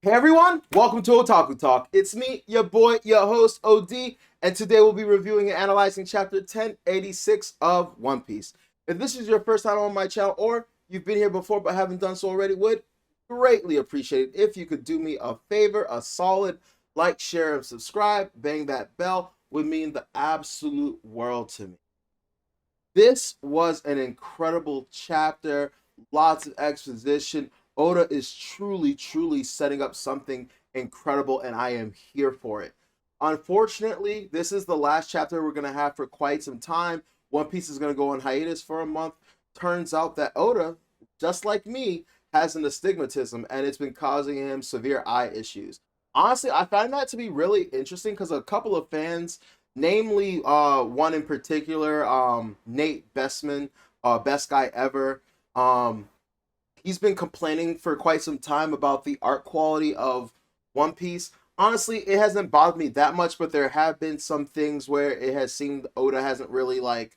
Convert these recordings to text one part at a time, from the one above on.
Hey everyone, welcome to Otaku Talk. It's me, your boy, your host, OD, and today we'll be reviewing and analyzing chapter 1086 of One Piece. If this is your first time on my channel or you've been here before but haven't done so already, would greatly appreciate it if you could do me a favor, a solid like, share, and subscribe. Bang that bell would mean the absolute world to me. This was an incredible chapter, lots of exposition. Oda is truly setting up something incredible, and I am here for it. Unfortunately, this is the last chapter we're going to have for quite some time. One Piece is going to go on hiatus for a month. Turns out that Oda, just like me, has an astigmatism, and it's been causing him severe eye issues. Honestly, I find that to be really interesting because a couple of fans, namely one in particular, Nate Bestman, best guy ever, he's been complaining for quite some time about the art quality of One Piece. Honestly, it hasn't bothered me that much, but there have been some things where it has seemed Oda hasn't really like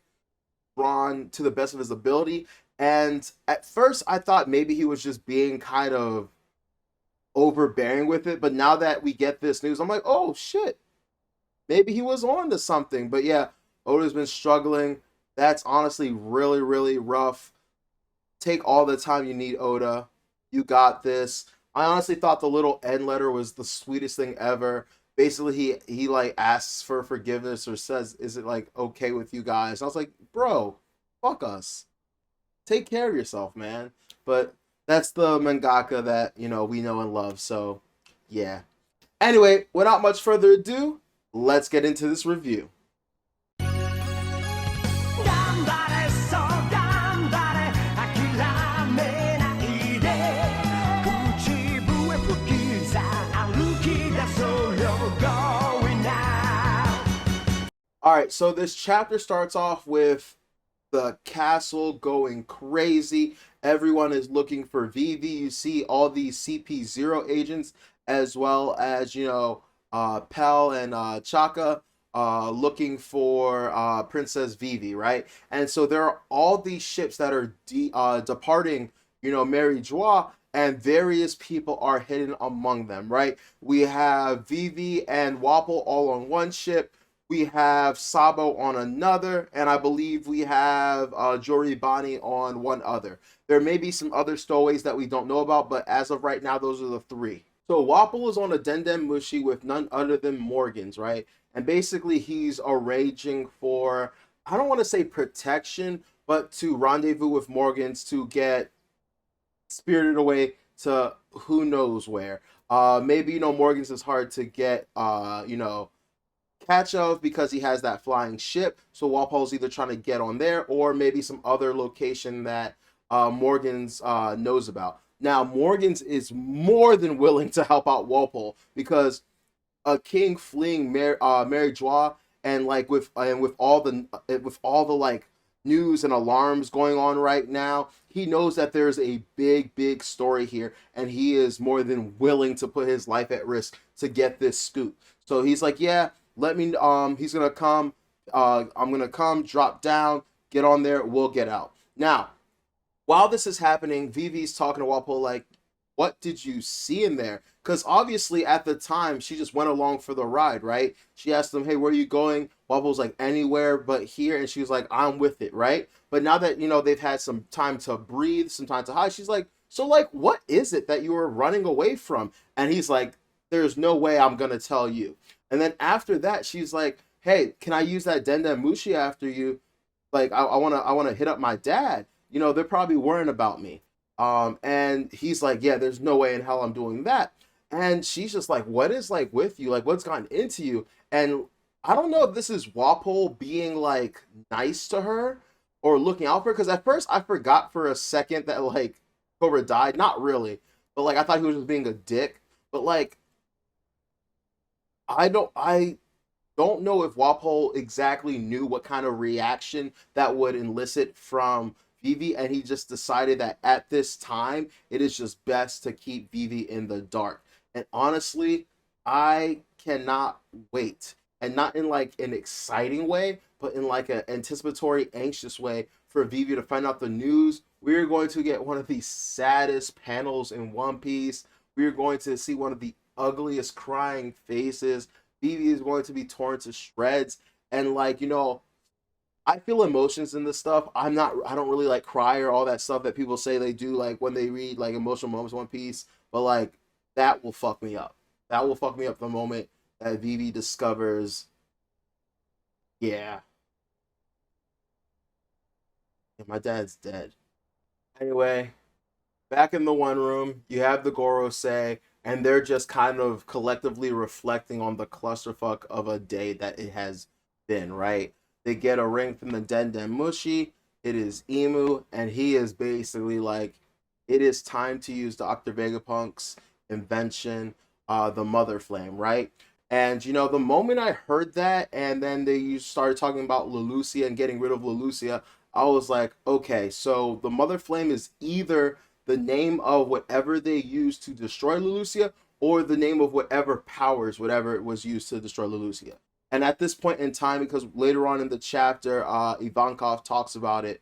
drawn to the best of his ability. And at first, I thought maybe he was just being kind of overbearing with it. But now that we get this news, I'm like, oh shit, maybe he was on to something. But yeah, Oda's been struggling. That's honestly really rough. Take all the time you need, Oda. You got this. I honestly thought the little end letter was the sweetest thing ever. Basically, he like asks for forgiveness or says, "Is it like okay with you guys?" And I was like, "Bro, fuck us. Take care of yourself, man." But that's the mangaka that we know and love. So yeah. Anyway, without much further ado, let's get into this review. All right, so this chapter starts off with the castle going crazy. Everyone is looking for Vivi. You see all these CP0 agents, as well as Pell and Chaka looking for Princess Vivi, right? And so there are all these ships that are departing, Mary Joie, and various people are hidden among them, right? We have Vivi and Wapol all on one ship. We have Sabo on another, and I believe we have Joribani on one other. There may be some other stowaways that we don't know about, but as of right now, those are the three. So Wapol is on a Denden Mushi with none other than Morgans, right? And basically he's arranging for, I don't want to say protection, but to rendezvous with Morgans to get spirited away to who knows where. Maybe, Morgans is hard to get, catch of because he has that flying ship. So Walpole's either trying to get on there or maybe some other location that Morgans knows about. Now Morgans is more than willing to help out Walpole because a king fleeing Mary Joie and like with all the like news and alarms going on right now, he knows that there's a big story here, and he is more than willing to put his life at risk to get this scoop. So he's like, yeah, let me. He's gonna come. I'm gonna come, drop down, get on there. We'll get out. Now, while this is happening, Vivi's talking to Walpole like, "What did you see in there?" Because obviously at the time she just went along for the ride, right? She asked him, "Hey, where are you going?" Walpole's like, "Anywhere but here," and she was like, "I'm with it," right? But now that they've had some time to breathe, some time to hide, she's like, "So like, what is it that you were running away from?" And he's like, "There's no way I'm gonna tell you." And then after that, she's like, "Hey, can I use that Denden Mushi after you? Like, I wanna hit up my dad. They're probably worrying about me." And he's like, "Yeah, there's no way in hell I'm doing that." And she's just like, "What is like with you? Like, what's gotten into you?" And I don't know if this is Wapol being like nice to her or looking out for her. Because at first I forgot for a second that like Cobra died. Not really, but like I thought he was just being a dick. But like I don't know if Wapol exactly knew what kind of reaction that would elicit from Vivi, and he just decided that at this time it is just best to keep Vivi in the dark. And honestly, I cannot wait, and not in like an exciting way, but in like an anticipatory, anxious way for Vivi to find out the news. We're going to get one of the saddest panels in One Piece. we're going to see one of the ugliest crying faces. Vivi is going to be torn to shreds. And like, I feel emotions in this stuff. I don't really like cry or all that stuff that people say they do, like when they read like emotional moments One Piece. But like that will fuck me up. That will fuck me up the moment that Vivi discovers, yeah, my dad's dead. Anyway, back in the one room, you have the Gorosei, and they're just kind of collectively reflecting on the clusterfuck of a day that it has been, right? They get a ring from the Den Den Mushi. It is Emu, and he is basically like, it is time to use Dr. Vegapunk's invention, the Mother Flame, right? And the moment I heard that, and then they started talking about Leloucia and getting rid of Leloucia, I was like, okay, so the Mother Flame is either the name of whatever they used to destroy Leloucia, or the name of whatever powers, whatever it was used to destroy Leloucia. And at this point in time, because later on in the chapter, Ivankov talks about it,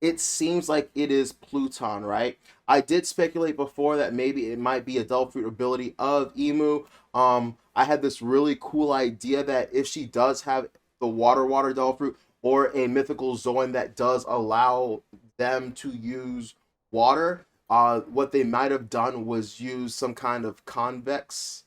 it seems like it is Pluton, right? I did speculate before that maybe it might be a Devil Fruit ability of Emu. I had this really cool idea that if she does have the Water Devil Fruit, or a mythical Zoan that does allow them to use water, what they might have done was use some kind of convex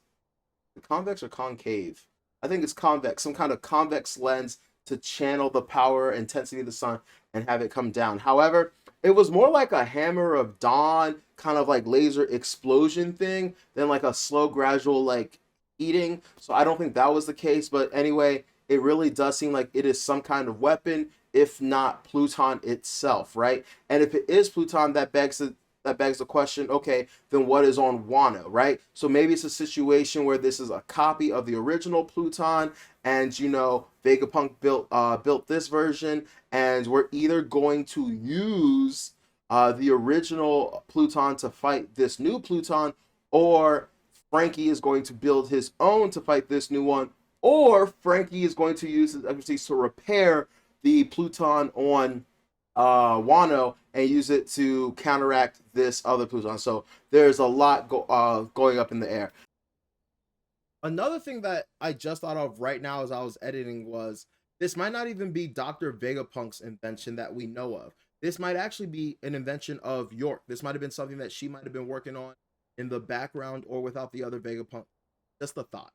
or concave? I think it's convex, some kind of convex lens to channel the power intensity of the sun and have it come down. However, it was more like a Hammer of Dawn kind of like laser explosion thing than like a slow gradual like eating. So I don't think that was the case. But anyway, it really does seem like it is some kind of weapon, if not Pluton itself, right? And if it is Pluton, that begs the question, okay, then what is on Wano, right? So maybe it's a situation where this is a copy of the original Pluton, and Vegapunk built this version, and we're either going to use the original Pluton to fight this new Pluton, or Franky is going to build his own to fight this new one, or Franky is going to use his expertise to repair the Pluton on Wano and use it to counteract this other Pluton. So there's a lot going up in the air. Another thing that I just thought of right now as I was editing was this might not even be Dr. Vegapunk's invention that we know of. This might actually be an invention of York. This might have been something that she might have been working on in the background or without the other Vegapunk. Just a thought.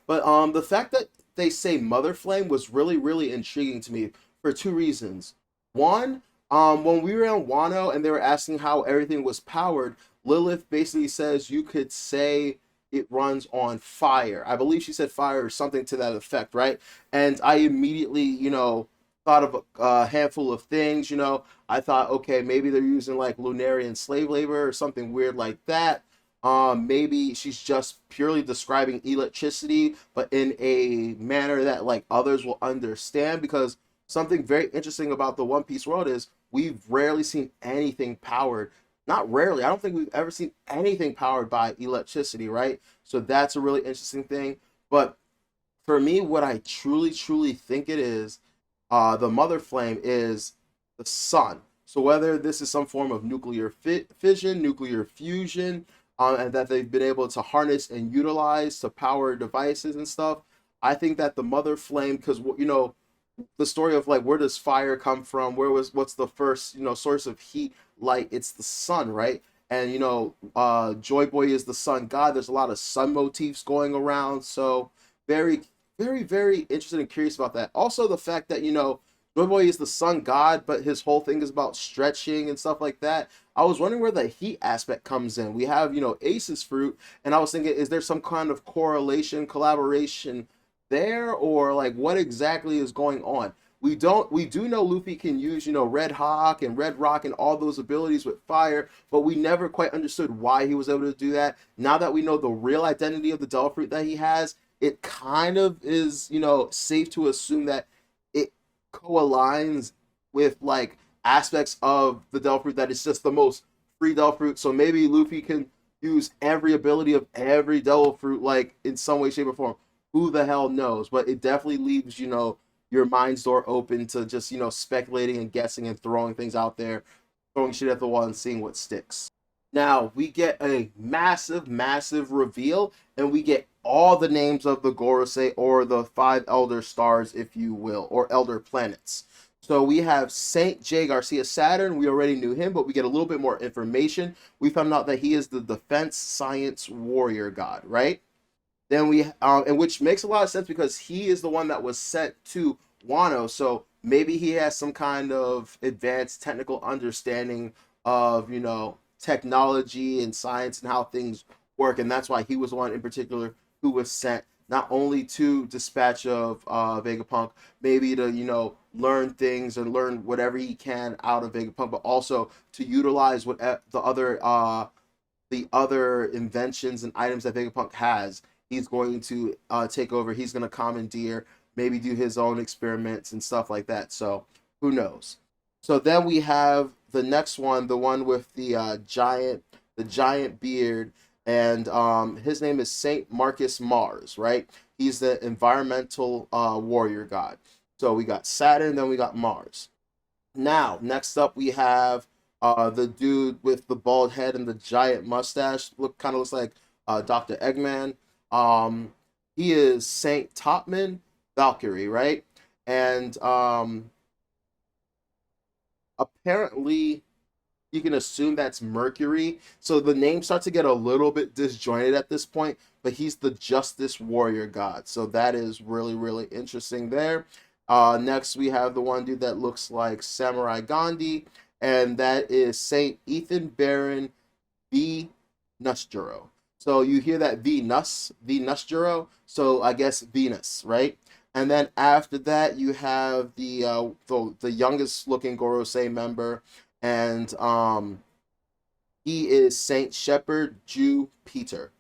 But the fact that they say Mother Flame was really, really intriguing to me for two reasons. One, when we were on Wano and they were asking how everything was powered, Lilith basically says you could say it runs on fire. I believe she said fire or something to that effect, right? And I immediately, thought of a handful of things. I thought, okay, maybe they're using like Lunarian slave labor or something weird like that. Maybe she's just purely describing electricity, but in a manner that like others will understand. Because something very interesting about the One Piece world is we've rarely seen anything powered. Not rarely. I don't think we've ever seen anything powered by electricity, right? So that's a really interesting thing. But for me, what I truly, truly think it is, the Mother Flame is the sun. So whether this is some form of nuclear fission, nuclear fusion, and that they've been able to harness and utilize to power devices and stuff, I think that the Mother Flame, because the story of like where does fire come from, what's the first source of heat, light, it's the sun, right? And Joy Boy is the sun god. There's a lot of sun motifs going around, so very, very, very interested and curious about that. Also the fact that Joy Boy is the sun god, but his whole thing is about stretching and stuff like that. I was wondering where the heat aspect comes in. We have Ace's fruit, and I was thinking, is there some kind of correlation, collaboration there, or like what exactly is going on? We do know Luffy can use Red Hawk and Red Rock and all those abilities with fire, but we never quite understood why he was able to do that. Now that we know the real identity of the Devil Fruit that he has, it kind of is safe to assume that it co-aligns with like aspects of the Devil Fruit that is just the most free Devil Fruit. So maybe Luffy can use every ability of every Devil Fruit like in some way, shape, or form. Who the hell knows? But it definitely leaves, your mind's door open to just, speculating and guessing and throwing things out there, throwing shit at the wall and seeing what sticks. Now we get a massive, massive reveal, and we get all the names of the Gorosei, or the five elder stars, if you will, or elder planets. So we have Saint J. Garcia Saturn. We already knew him, but we get a little bit more information. We found out that he is the defense science warrior god, right? Then we, and which makes a lot of sense because he is the one that was sent to Wano. So maybe he has some kind of advanced technical understanding of, technology and science and how things work, and that's why he was the one in particular who was sent not only to dispatch of Vegapunk, maybe to learn things and learn whatever he can out of Vegapunk, but also to utilize what the other inventions and items that Vegapunk has. He's going to take over. He's going to commandeer, maybe do his own experiments and stuff like that. So who knows? So then we have the next one, the one with the giant beard, and his name is Saint Marcus Mars, right? He's the environmental warrior god. So we got Saturn, then we got Mars. Now, next up, we have the dude with the bald head and the giant mustache. Looks like Dr. Eggman. Um, he is Saint Topman Valkyrie, right? And apparently, you can assume that's Mercury. So the names start to get a little bit disjointed at this point, but he's the Justice Warrior God. So that is really, really interesting there. Next, we have the one dude that looks like Samurai Gandhi, and that is Saint Ethan Baron V. Nusjuro. So you hear that V Nusjuro. So I guess Venus, right? And then after that, you have the youngest looking Gorosei member, and he is Saint Shepherd Jupiter,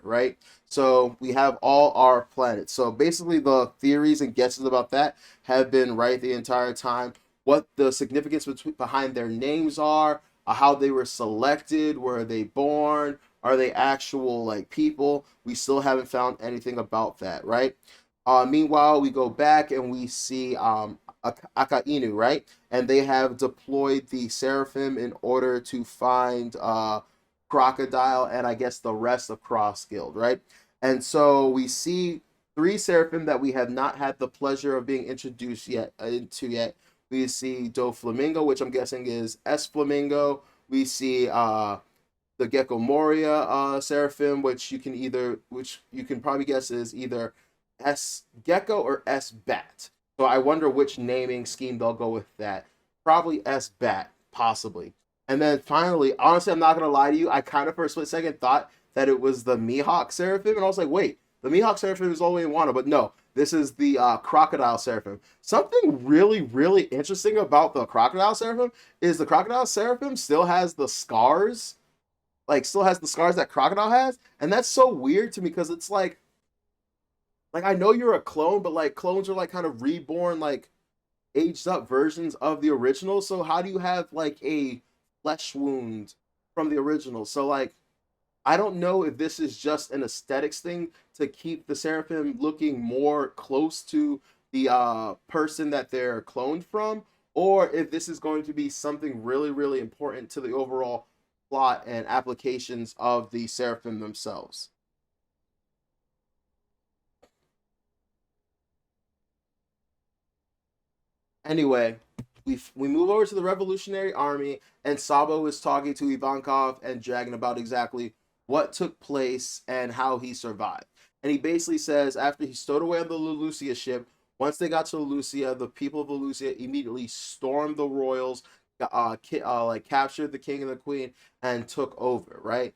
right? So we have all our planets. So basically, the theories and guesses about that have been right the entire time. What the significance behind their names are, how they were selected, were they born, are they actual like people? We still haven't found anything about that, right? Meanwhile, we go back and we see Akainu, right? And they have deployed the Seraphim in order to find Crocodile and I guess the rest of Cross Guild, right? And so we see three Seraphim that we have not had the pleasure of being introduced yet. We see Doflamingo, which I'm guessing is S Flamingo. We see the Gecko Moria Seraphim, which you can probably guess is either S Gecko or S Bat. So I wonder which naming scheme they'll go with that. Probably S Bat, possibly. And then finally, honestly, I'm not gonna lie to you, I kind of for a split second thought that it was the Mihawk Seraphim, and I was like, wait, the Mihawk Seraphim is all the way in Wano, but no, this is the Crocodile Seraphim. Something really, really interesting about the Crocodile Seraphim is the Crocodile Seraphim still has the scars, that Crocodile has, and that's so weird to me because it's like I know you're a clone, but like clones are like kind of reborn, like aged up versions of the original. So how do you have like a flesh wound from the original? So like I don't know if this is just an aesthetics thing to keep the Seraphim looking more close to the person that they're cloned from, or if this is going to be something really, really important to the overall plot and applications of the Seraphim themselves. Anyway, we move over to the Revolutionary Army, and Sabo is talking to Ivankov and Dragon about exactly what took place and how he survived. And he basically says after he stowed away on the Lelucia ship, once they got to Lelucia, the people of Lelucia immediately stormed the royals, like captured the king and the queen, and took over. Right.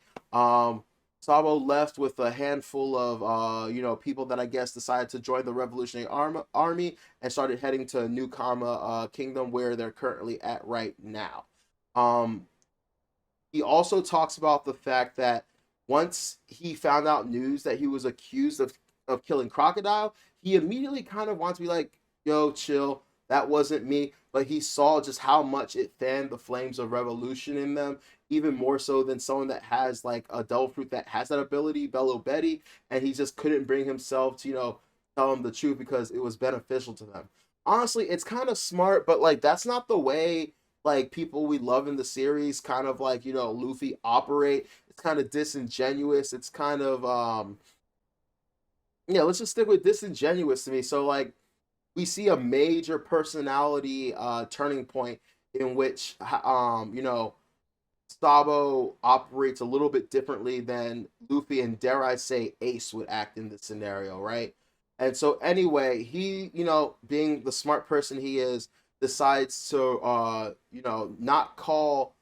Sabo left with a handful of people that I guess decided to join the Revolutionary Army and started heading to New Kama Kingdom, where they're currently at right now. Um, he also talks about the fact that once he found out news that he was accused of killing Crocodile, he immediately kind of wants to be like, yo, chill, that wasn't me. But he saw just how much it fanned the flames of revolution in them, even more so than someone that has like a devil fruit that has that ability, Bello Betty, and he just couldn't bring himself to, tell them the truth because it was beneficial to them. Honestly, it's kind of smart, but like that's not the way like people we love in the series kind of like, you know, Luffy operate. It's kind of disingenuous. It's kind of yeah, let's just stick with disingenuous to me. So like we see a major personality turning point in which you know, Sabo operates a little bit differently than Luffy and, dare I say, Ace would act in this scenario, right? And so anyway, he, you know, being the smart person he is, decides to you know, not call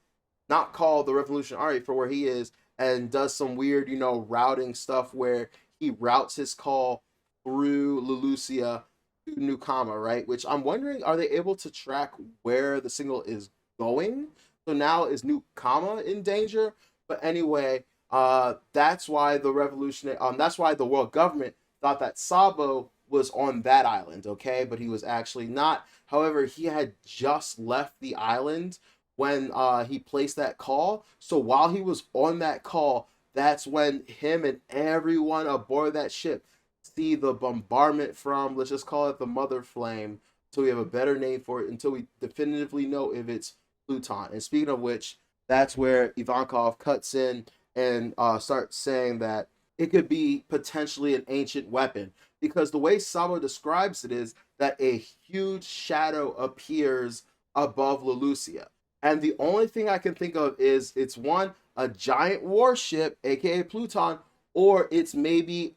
the Revolution Army for where he is, and does some weird, you know, routing stuff where he routes his call through Lelucia to Nukama, right? Which I'm wondering, are they able to track where the signal is going? So now is Nukama in danger? But anyway, that's why the world government thought that Sabo was on that island, okay? But he was actually not. However, he had just left the island when he placed that call. So while he was on that call, that's when him and everyone aboard that ship see the bombardment from, let's just call it the Mother Flame, until we have a better name for it, until we definitively know if it's Pluton. And speaking of which, that's where Ivankov cuts in and starts saying that it could be potentially an ancient weapon. Because the way Sabo describes it is that a huge shadow appears above Lelucia. And the only thing I can think of is it's one, a giant warship, aka Pluton, or it's maybe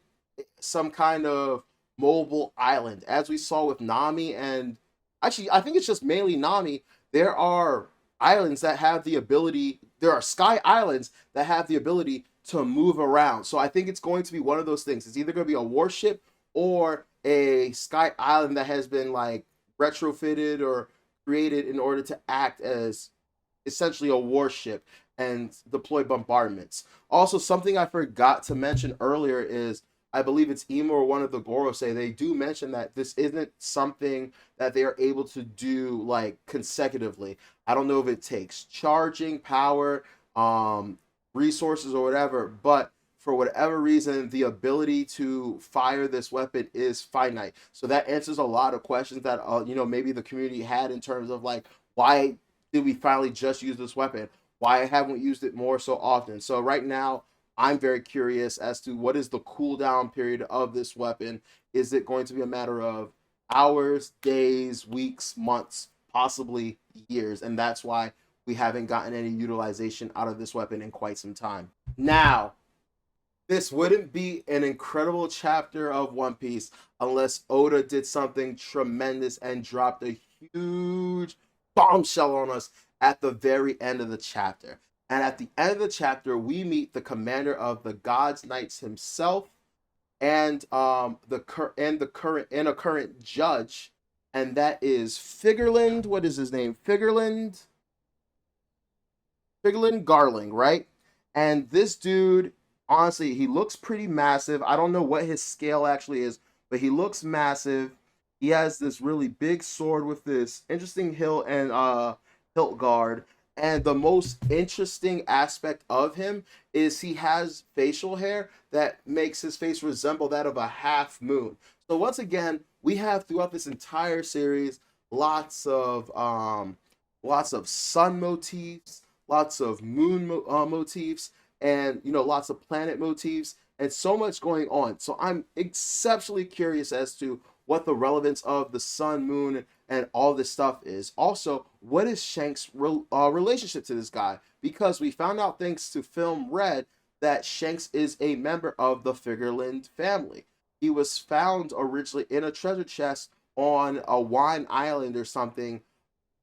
some kind of mobile island. As we saw with Nami, and actually, I think it's just mainly Nami. There are islands that have the ability, there are sky islands that have the ability to move around. So I think it's going to be one of those things. It's either going to be a warship or a sky island that has been like retrofitted or created in order to act as essentially a warship and deploy bombardments. Also, something I forgot to mention earlier is I believe it's Emo or one of the Gorosei. They do mention that this isn't something that they are able to do like consecutively. I don't know if it takes charging power, resources, or whatever, but for whatever reason, the ability to fire this weapon is finite. So that answers a lot of questions that you know, maybe the community had in terms of like, why did we finally just use this weapon? Why haven't we used it more so often? So right now, I'm very curious as to what is the cooldown period of this weapon. Is it going to be a matter of hours, days, weeks, months, possibly years? And that's why we haven't gotten any utilization out of this weapon in quite some time. Now, this wouldn't be an incredible chapter of One Piece unless Oda did something tremendous and dropped a huge bombshell on us at the very end of the chapter. And at the end of the chapter, we meet the commander of the God's Knights himself, and a current judge, and that is Figurland. What is his name? Figurland Garling, right? And this dude, honestly, he looks pretty massive. I don't know what his scale actually is, but he looks massive. He has this really big sword with this interesting hilt and hilt guard. And the most interesting aspect of him is he has facial hair that makes his face resemble that of a half moon. So once again, we have throughout this entire series lots of sun motifs, lots of moon motifs, and you know, lots of planet motifs, and so much going on. So I'm exceptionally curious as to what the relevance of the sun, moon, and all this stuff is. Also, what is Shanks' relationship to this guy? Because we found out thanks to Film Red that Shanks is a member of the Figureland family. He was found originally in a treasure chest on a wine island or something,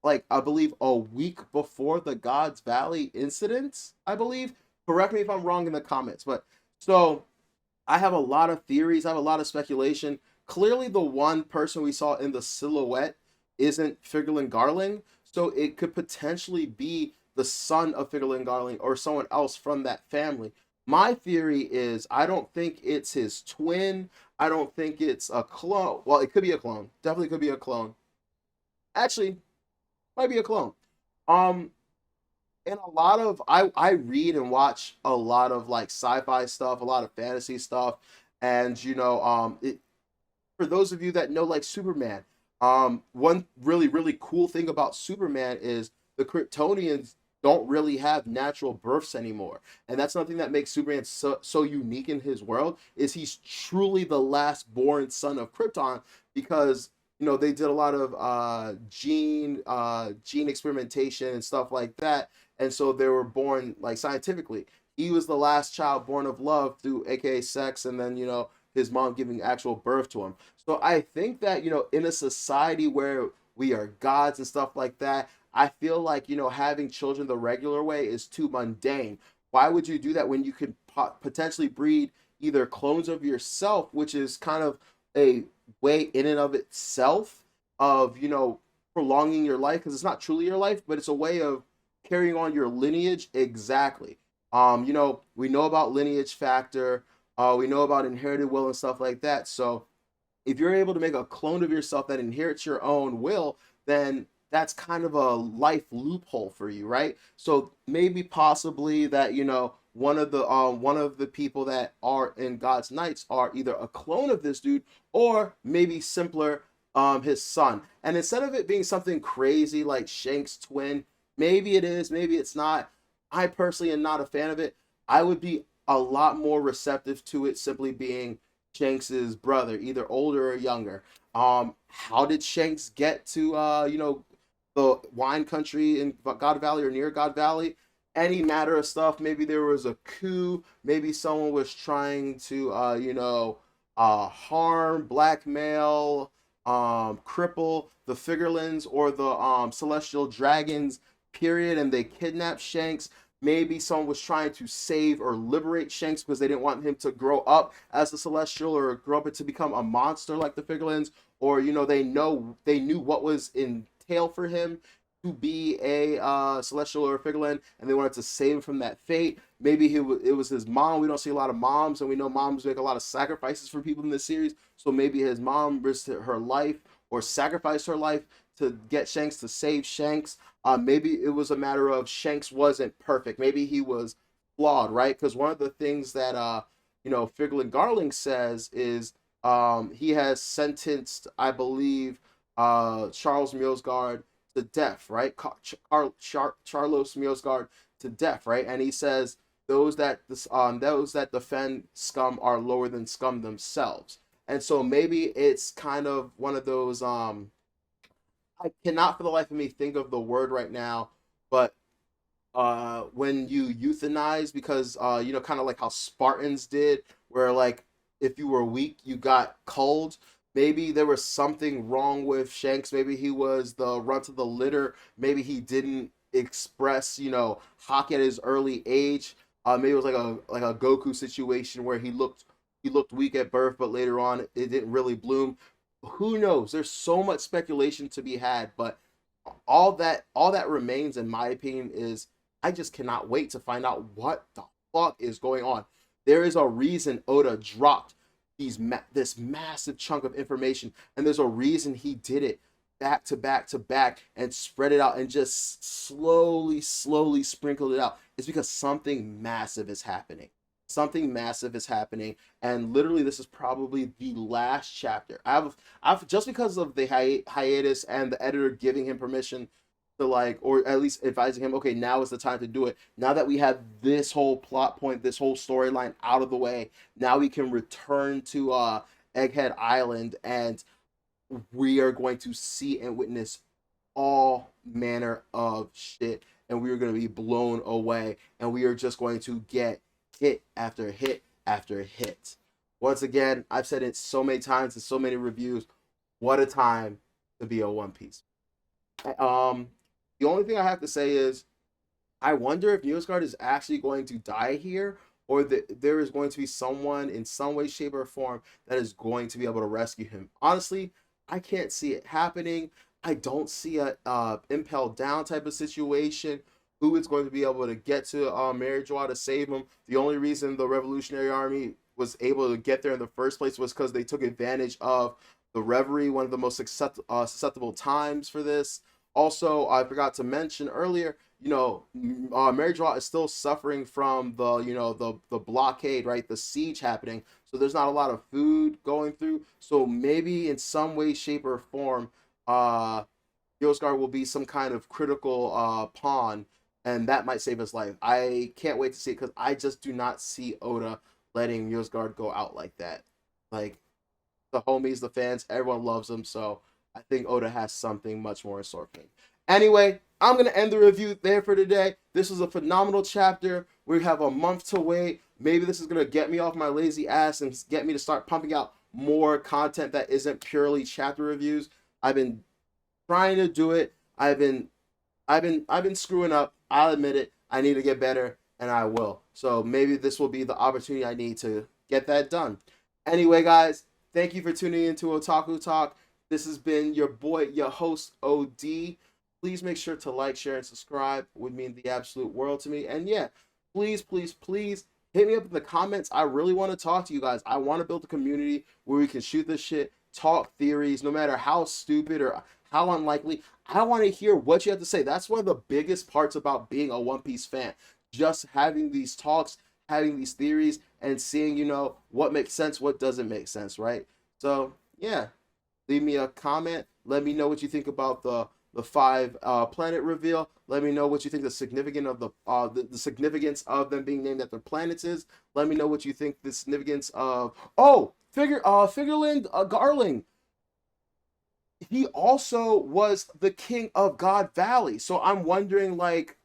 like I believe a week before the God's Valley incident, I believe. Correct me if I'm wrong in the comments. But so I have a lot of theories, I have a lot of speculation. Clearly, the one person we saw in the silhouette isn't Figurland Garling, so it could potentially be the son of Figurland Garling or someone else from that family. My theory is I don't think it's his twin. I don't think it's a clone. Well, it could be a clone. Definitely could be a clone. Actually, might be a clone. Um, and a lot of I read and watch a lot of like sci-fi stuff, a lot of fantasy stuff, and you know, for those of you that know like Superman, one really cool thing about Superman is the Kryptonians don't really have natural births anymore, and that's something that makes Superman so unique in his world. Is he's truly the last born son of Krypton, because they did a lot of gene experimentation and stuff like that, and so they were born like scientifically. He was the last child born of love through aka sex, and then his mom giving actual birth to him. So I think that in a society where we are gods and stuff like that, I feel like having children the regular way is too mundane. Why would you do that when you could potentially breed either clones of yourself, which is kind of a way in and of itself of prolonging your life, because it's not truly your life, but it's a way of carrying on your lineage. Exactly. We know about lineage factor, we know about inherited will and stuff like that. So if you're able to make a clone of yourself that inherits your own will, then that's kind of a life loophole for you, right? So maybe possibly that one of the people that are in God's Knights are either a clone of this dude, or maybe simpler, his son. And instead of it being something crazy like Shank's twin, maybe it is, maybe it's not. I personally am not a fan of it. I would be a lot more receptive to it simply being Shanks's brother, either older or younger. How did Shanks get to the wine country in God Valley or near God Valley? Any matter of stuff. Maybe there was a coup. Maybe someone was trying to harm, blackmail, cripple the Figurelands or the Celestial Dragons. Period, and they kidnapped Shanks. Maybe someone was trying to save or liberate Shanks because they didn't want him to grow up as a Celestial or grow up to become a monster like the Figurelands, or they knew what was entailed for him to be a Celestial or a Figureland, and they wanted to save him from that fate. Maybe it was his mom. We don't see a lot of moms, and we know moms make a lot of sacrifices for people in this series. So maybe his mom risked her life or sacrificed her life to get Shanks, to save Shanks. Maybe it was a matter of Shanks wasn't perfect. Maybe he was flawed, right? Because one of the things that Figurland Garling says is he has sentenced, I believe, Charles Mjosgard to death, right? Charlos Mjosgard to death, right? And he says those that defend scum are lower than scum themselves. And so maybe it's kind of one of those I cannot for the life of me think of the word right now, but when you euthanize, because kind of like how Spartans did, where like if you were weak you got culled. Maybe there was something wrong with Shanks. Maybe he was the runt of the litter. Maybe he didn't express hockey at his early age. Maybe it was like a Goku situation where he looked weak at birth, but later on it didn't really bloom. Who knows? There's so much speculation to be had, but all that remains, in my opinion, is I just cannot wait to find out what the fuck is going on. There is a reason Oda dropped this massive chunk of information, and there's a reason he did it back to back to back and spread it out and just slowly sprinkled it out. It's because something massive is happening. Something massive is happening, and literally, this is probably the last chapter. I've just because of the hiatus and the editor giving him permission to or at least advising him, okay, now is the time to do it. Now that we have this whole plot point, this whole storyline out of the way, now we can return to Egghead Island, and we are going to see and witness all manner of shit, and we are going to be blown away, and we are just going to get hit after hit after hit. Once again, I've said it so many times in so many reviews. What a time to be a One Piece. The only thing I have to say is, I wonder if Nilsgaard is actually going to die here, or that there is going to be someone in some way, shape, or form that is going to be able to rescue him. Honestly, I can't see it happening. I don't see a impel down type of situation. Who is going to be able to get to Mary Joie to save him? The only reason the Revolutionary Army was able to get there in the first place was because they took advantage of the Reverie, one of the most susceptible times for this. Also, I forgot to mention earlier, Mary Joie is still suffering from the blockade, right? The siege happening. So there's not a lot of food going through. So maybe in some way, shape, or form, Yozgar will be some kind of critical pawn, and that might save his life. I can't wait to see it because I just do not see Oda letting Yozgard go out like that. Like the homies, the fans, everyone loves him, so I think Oda has something much more in store for him. Anyway, I'm gonna end the review there for today. This was a phenomenal chapter. We have a month to wait. Maybe this is gonna get me off my lazy ass and get me to start pumping out more content that isn't purely chapter reviews. I've been trying to do it. I've been screwing up. I'll admit it. I need to get better, and I will. So maybe this will be the opportunity I need to get that done. Anyway, guys, thank you for tuning into Otaku Talk. This has been your boy, your host, OD. Please make sure to like, share, and subscribe. It would mean the absolute world to me. And yeah, please, please, please hit me up in the comments. I really want to talk to you guys. I want to build a community where we can shoot this shit, talk theories, no matter how stupid or how unlikely. I want to hear what you have to say. That's one of the biggest parts about being a One Piece fan. Just having these talks, having these theories, and seeing, what makes sense, what doesn't make sense, right? So, yeah, leave me a comment. Let me know what you think about the five planet reveal. Let me know what you think the significance of the significance of them being named after planets is. Let me know what you think the significance of Figureland Garling. He also was the king of God Valley. So I'm wondering, like,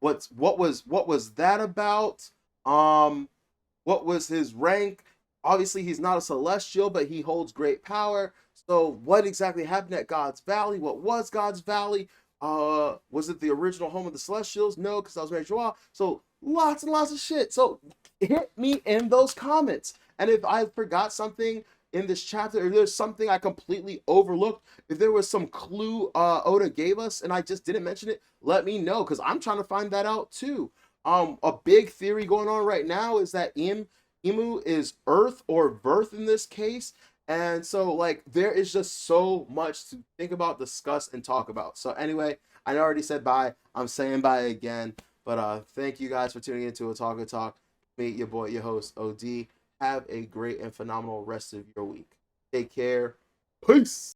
what was that about? What was his rank? Obviously, he's not a celestial, but he holds great power. So what exactly happened at God's Valley? What was God's Valley? Was it the original home of the Celestials? No, because that was Mary Joie. So lots and lots of shit. So hit me in those comments. And if I forgot something in this chapter, if there's something I completely overlooked, if there was some clue Oda gave us and I just didn't mention it, let me know, because I'm trying to find that out too. A big theory going on right now is that Imu is Earth or Verth in this case. And so, like, there is just so much to think about, discuss, and talk about. So anyway, I already said bye. I'm saying bye again. But thank you guys for tuning into Otaku Talk. Meet your boy, your host, OD. Have a great and phenomenal rest of your week. Take care. Peace.